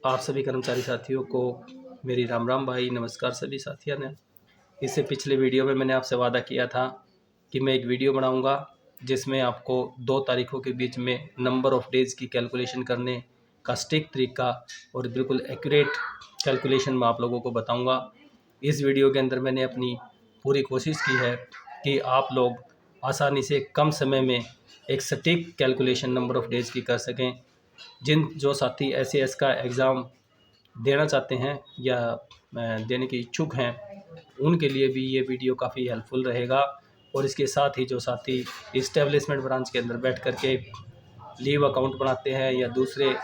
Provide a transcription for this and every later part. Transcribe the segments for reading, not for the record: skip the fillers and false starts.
आप सभी कर्मचारी साथियों को मेरी राम राम भाई, नमस्कार सभी साथियों ने। इससे पिछले वीडियो में मैंने आपसे वादा किया था कि मैं एक वीडियो बनाऊंगा जिसमें आपको 2 तारीखों के बीच में नंबर ऑफ़ डेज़ की कैलकुलेशन करने का स्टिक तरीका और बिल्कुल एक्यूरेट कैलकुलेशन मैं आप लोगों को बताऊंगा। इस वीडियो के अंदर मैंने अपनी पूरी कोशिश की है कि आप लोग आसानी से कम समय में एक सटीक कैलकुलेशन नंबर ऑफ़ डेज़ की कर सकें। जो साथी SAS का एग्ज़ाम देना चाहते हैं या देने के इच्छुक हैं, उनके लिए भी ये वीडियो काफ़ी हेल्पफुल रहेगा। और इसके साथ ही जो साथी इस्टेब्लिशमेंट ब्रांच के अंदर बैठ कर के लीव अकाउंट बनाते हैं या दूसरे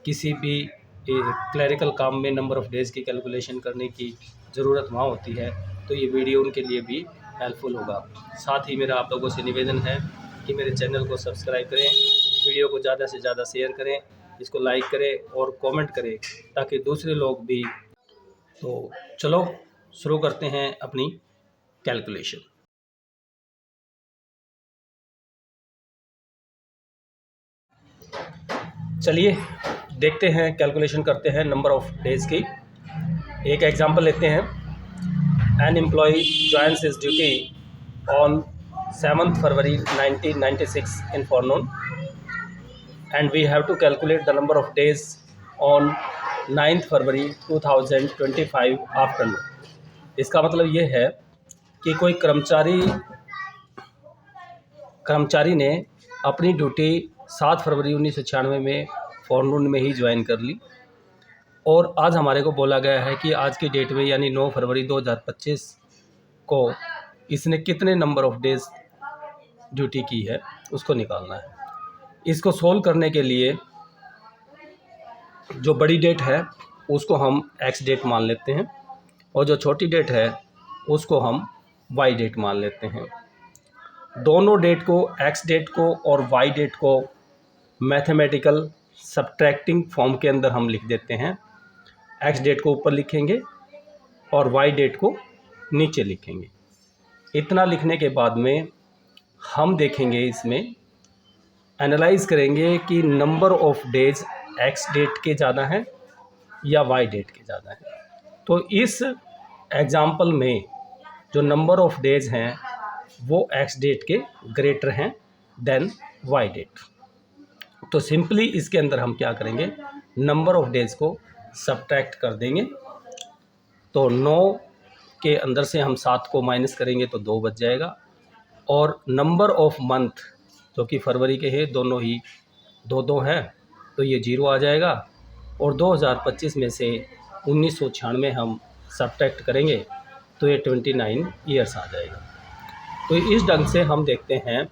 किसी भी क्लरिकल काम में नंबर ऑफ़ डेज़ की कैलकुलेशन करने की ज़रूरत वहाँ होती है, तो ये वीडियो उनके लिए भी हेल्पफुल होगा। साथ ही मेरा आप लोगों से निवेदन है कि मेरे चैनल को सब्सक्राइब करें, वीडियो को ज़्यादा से ज़्यादा शेयर करें, इसको लाइक करें और कमेंट करें ताकि दूसरे लोग भी। तो चलो शुरू करते हैं अपनी कैलकुलेशन। चलिए देखते हैं, कैलकुलेशन करते हैं नंबर ऑफ़ डेज़ की। एक एग्जांपल लेते हैं। An employee joins his duty on 7th February 1996 in forenoon and we have to calculate the number of days on 9th February 2025 afternoon। इसका मतलब ये है कि कोई कर्मचारी ने अपनी ड्यूटी 7 फरवरी 1996 में फॉरनून में ही ज्वाइन कर ली और आज हमारे को बोला गया है कि आज की डेट में यानी 9 फरवरी 2025 को इसने कितने नंबर ऑफ़ डेज़ ड्यूटी की है उसको निकालना है। इसको सोल्व करने के लिए जो बड़ी डेट है उसको हम एक्स डेट मान लेते हैं और जो छोटी डेट है उसको हम वाई डेट मान लेते हैं। दोनों डेट को, एक्स डेट को और वाई डेट को मैथमेटिकल सब्ट्रैक्टिंग फॉर्म के अंदर हम लिख देते हैं। एक्स डेट को ऊपर लिखेंगे और वाई डेट को नीचे लिखेंगे। इतना लिखने के बाद में हम देखेंगे, इसमें एनालाइज करेंगे कि number of days X date के ज़्यादा हैं या वाई डेट के ज़्यादा हैं। तो इस एग्ज़ाम्पल में जो नंबर ऑफ़ डेज़ हैं वो एक्स डेट के ग्रेटर हैं देन वाई डेट। तो सिंपली इसके अंदर हम क्या करेंगे, नंबर ऑफ़ डेज़ को सब्ट्रैक्ट कर देंगे। तो 9 के अंदर से हम 7 को माइनस करेंगे तो 2 बच जाएगा और नंबर ऑफ़ मंथ जो कि फरवरी के हैं, दोनों ही 2 है तो ये 0 आ जाएगा और 2025 में से 1996 हम सब्ट्रैक्ट करेंगे तो ये 29 ईयर्स आ जाएगा। तो इस ढंग से हम देखते हैं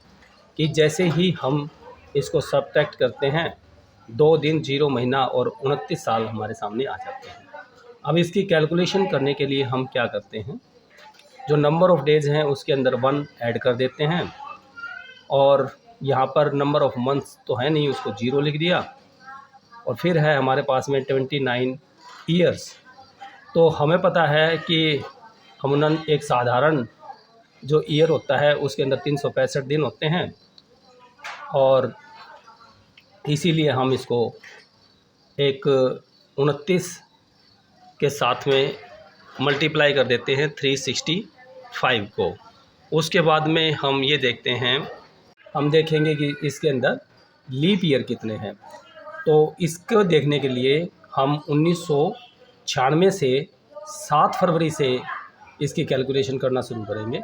कि जैसे ही हम इसको सब्ट्रैक्ट करते हैं 2 दिन 0 महीना और 29 साल हमारे सामने आ जाते हैं। अब इसकी कैलकुलेशन करने के लिए हम क्या करते हैं, जो नंबर ऑफ़ डेज़ हैं उसके अंदर 1 ऐड कर देते हैं और यहाँ पर नंबर ऑफ़ मंथ्स तो है नहीं, उसको 0 लिख दिया और फिर है हमारे पास में 29 ईयर्स। तो हमें पता है कि अमूमन एक साधारण जो ईयर होता है उसके अंदर 365 दिन होते हैं और इसीलिए हम इसको एक 29 के साथ में मल्टीप्लाई कर देते हैं 365 को। उसके बाद में हम ये देखते हैं, हम देखेंगे कि इसके अंदर लीप ईयर कितने हैं। तो इसको देखने के लिए हम 1996 से 7 फरवरी से इसकी कैलकुलेशन करना शुरू करेंगे।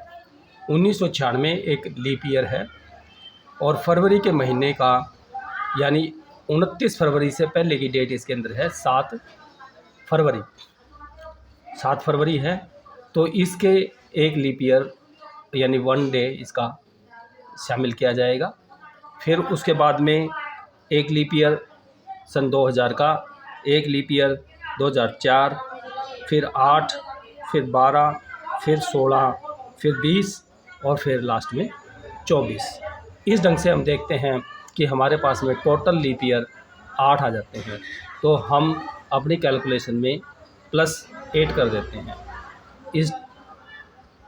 1996 एक लीप ईयर है और फरवरी के महीने का यानी 29 फरवरी से पहले की डेट इसके अंदर है 7 फरवरी है। तो इसके एक लीप ईयर यानी 1 डे इसका शामिल किया जाएगा। फिर उसके बाद में एक लीप ईयर सन 2000 का, एक लीप ईयर 2004, फिर 8, फिर 12, फिर 16, फिर 20 और फिर लास्ट में 24। इस ढंग से हम देखते हैं कि हमारे पास में टोटल लीप ईयर 8 आ जाते हैं। तो हम अपनी कैलकुलेशन में +8 कर देते हैं।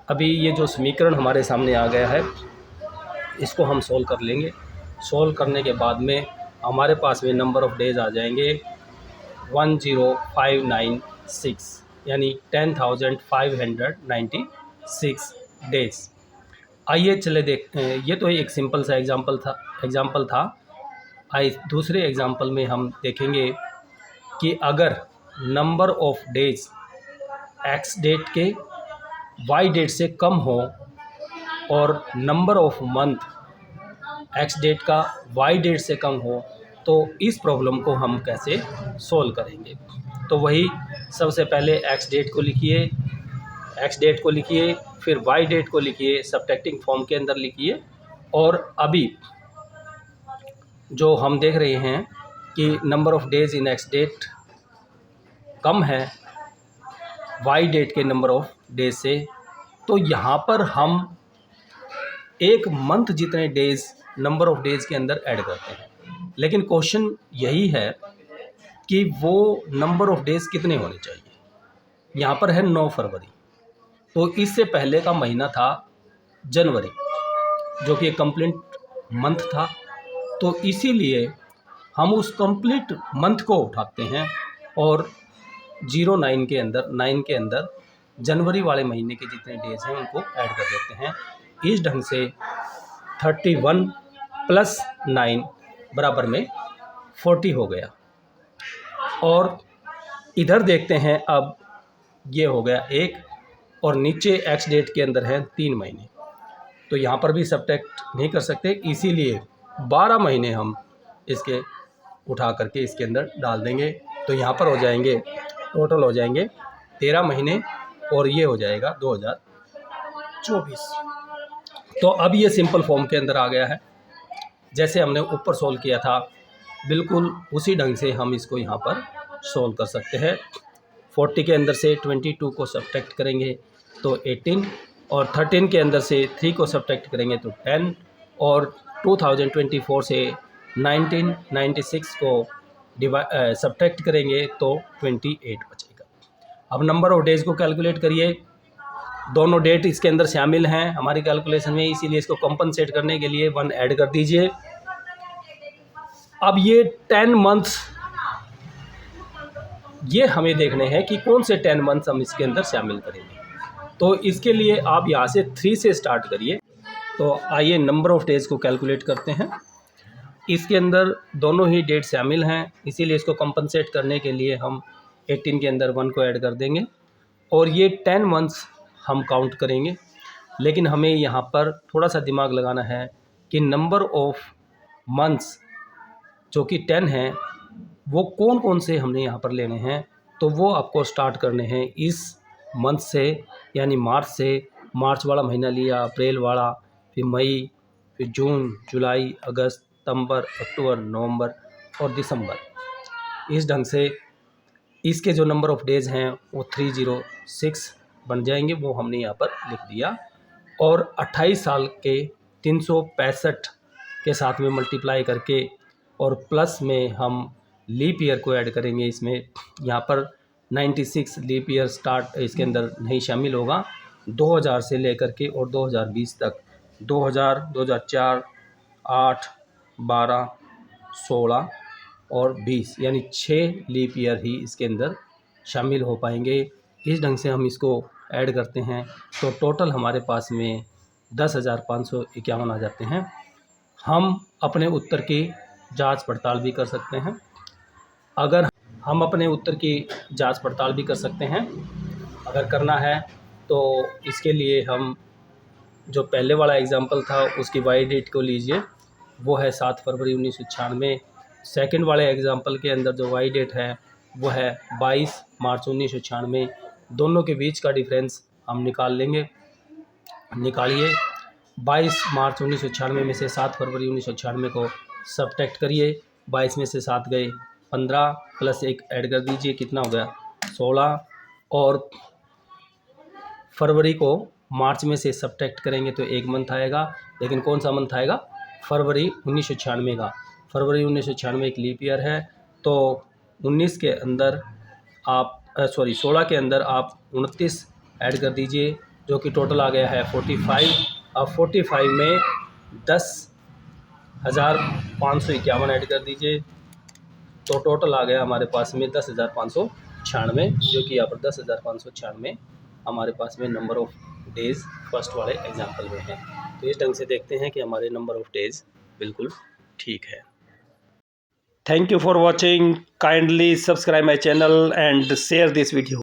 अभी ये जो समीकरण हमारे सामने आ गया है इसको हम सोल्व कर लेंगे। सोल्व करने के बाद में हमारे पास में नंबर ऑफ़ डेज़ आ जाएंगे 10,596 यानी 10,596 डेज। आइए चले देखते हैं, ये तो एक सिंपल सा एग्जाम्पल था। आइए दूसरे एग्जाम्पल में हम देखेंगे कि अगर number of days X date के वाई डेट से कम हो और number of month X date का वाई डेट से कम हो तो इस प्रॉब्लम को हम कैसे सॉल्व करेंगे। तो वही सबसे पहले एक्स डेट को लिखिए, फिर वाई डेट को लिखिए, सब्ट्रैक्टिंग फॉर्म के अंदर लिखिए। और अभी जो हम देख रहे हैं कि number of days in ex date कम है वाई डेट के नंबर ऑफ डेज से, तो यहाँ पर हम एक मंथ जितने डेज नंबर ऑफ डेज के अंदर ऐड करते हैं। लेकिन क्वेश्चन यही है कि वो नंबर ऑफ डेज कितने होने चाहिए। यहाँ पर है 9 फरवरी, तो इससे पहले का महीना था जनवरी, जो कि एक कंप्लीट मंथ था। तो इसीलिए हम उस कंप्लीट मंथ को उठाते हैं और 9 के अंदर जनवरी वाले महीने के जितने डेज हैं उनको ऐड कर देते हैं। इस ढंग से 31 + 9 बराबर में 40 हो गया। और इधर देखते हैं, अब ये हो गया 1 और नीचे एक्स डेट के अंदर है 3 महीने, तो यहाँ पर भी सब्ट्रैक्ट नहीं कर सकते, इसीलिए 12 महीने हम इसके उठा करके इसके अंदर डाल देंगे। तो यहाँ पर हो जाएंगे, टोटल हो जाएंगे 13 महीने और ये हो जाएगा 2024। तो अब ये सिंपल फॉर्म के अंदर आ गया है। जैसे हमने ऊपर सोल्व किया था बिल्कुल उसी ढंग से हम इसको यहाँ पर सोल्व कर सकते हैं। 40 के अंदर से 22 को सब्ट्रैक्ट करेंगे तो 18, और 13 के अंदर से 3 को सब्ट्रैक्ट करेंगे तो 10, और 2024 से 1996 को सब्ट्रैक्ट करेंगे तो 28 बचेगा। अब नंबर ऑफ डेज़ को कैलकुलेट करिए। दोनों डेट इसके अंदर शामिल हैं हमारी कैलकुलेशन में, इसीलिए इसको कंपनसेट करने के लिए 1 ऐड कर दीजिए। अब ये 10 मंथ्स, ये हमें देखने हैं कि कौन से 10 मंथ्स हम इसके अंदर शामिल करेंगे। तो इसके लिए आप यहाँ से 3 से स्टार्ट करिए। तो आइए नंबर ऑफ डेज़ को कैलकुलेट करते हैं। इसके अंदर दोनों ही डेट शामिल हैं, इसीलिए इसको कंपनसेट करने के लिए हम 18 के अंदर 1 को ऐड कर देंगे और ये 10 मंथ्स हम काउंट करेंगे। लेकिन हमें यहाँ पर थोड़ा सा दिमाग लगाना है कि नंबर ऑफ मंथ्स जो कि 10 हैं वो कौन कौन से हमने यहाँ पर लेने हैं। तो वो आपको स्टार्ट करने हैं इस मंथ से, यानी मार्च से। मार्च वाला महीना लिया, अप्रैल वाला, फिर मई, फिर जून, जुलाई, अगस्त, सितंबर, अक्टूबर, नवंबर और दिसंबर। इस ढंग से इसके जो नंबर ऑफ़ डेज़ हैं वो 306 बन जाएंगे, वो हमने यहाँ पर लिख दिया। और 28 साल के 365 के साथ में मल्टीप्लाई करके और प्लस में हम लीप ईयर को ऐड करेंगे इसमें। यहाँ पर 96 लीप ईयर स्टार्ट इसके अंदर नहीं शामिल होगा। 2000 से लेकर के और 2020 तक 2000, 2004, 8, 12, 16 और 20 यानी 6 लीप ईयर ही इसके अंदर शामिल हो पाएंगे। इस ढंग से हम इसको ऐड करते हैं तो टोटल हमारे पास में 10,551 आ जाते हैं। हम अपने उत्तर की जांच पड़ताल भी कर सकते हैं। अगर हम अपने उत्तर की जांच पड़ताल भी कर सकते हैं अगर करना है तो इसके लिए हम जो पहले वाला एग्ज़ाम्पल था उसकी वाई डेट को लीजिए, वो है 7 फरवरी 1996। सेकंड वाले एग्ज़ाम्पल के अंदर जो वाई डेट है वो है 22 मार्च 1996। दोनों के बीच का डिफरेंस हम निकाल लेंगे। निकालिए 22 मार्च 1996 में से 7 फरवरी 1996 को सब्ट्रैक्ट करिए। 22 में से 7 गए 15 प्लस 1 ऐड कर दीजिए, कितना हो गया 16। और फरवरी को मार्च में से सब्ट्रैक्ट करेंगे तो 1 मंथ आएगा, लेकिन कौन सा मंथ आएगा, फरवरी 1996 का। फरवरी 1996 एक लीप ईयर है, तो 19 के अंदर आप 16 के अंदर आप 29 ऐड कर दीजिए, जो कि टोटल आ गया है 45। अब 45 में 10,551 ऐड कर दीजिए, तो टोटल आ गया हमारे पास में 10,596, जो कि यहाँ पर 10,596 हमारे पास में नंबर ऑफ डेज़ फर्स्ट वाले एग्जाम्पल में है। तो इस ढंग से देखते हैं कि हमारे नंबर ऑफ डेज़ बिल्कुल ठीक है। Thank you for watching, kindly subscribe my channel and share this video.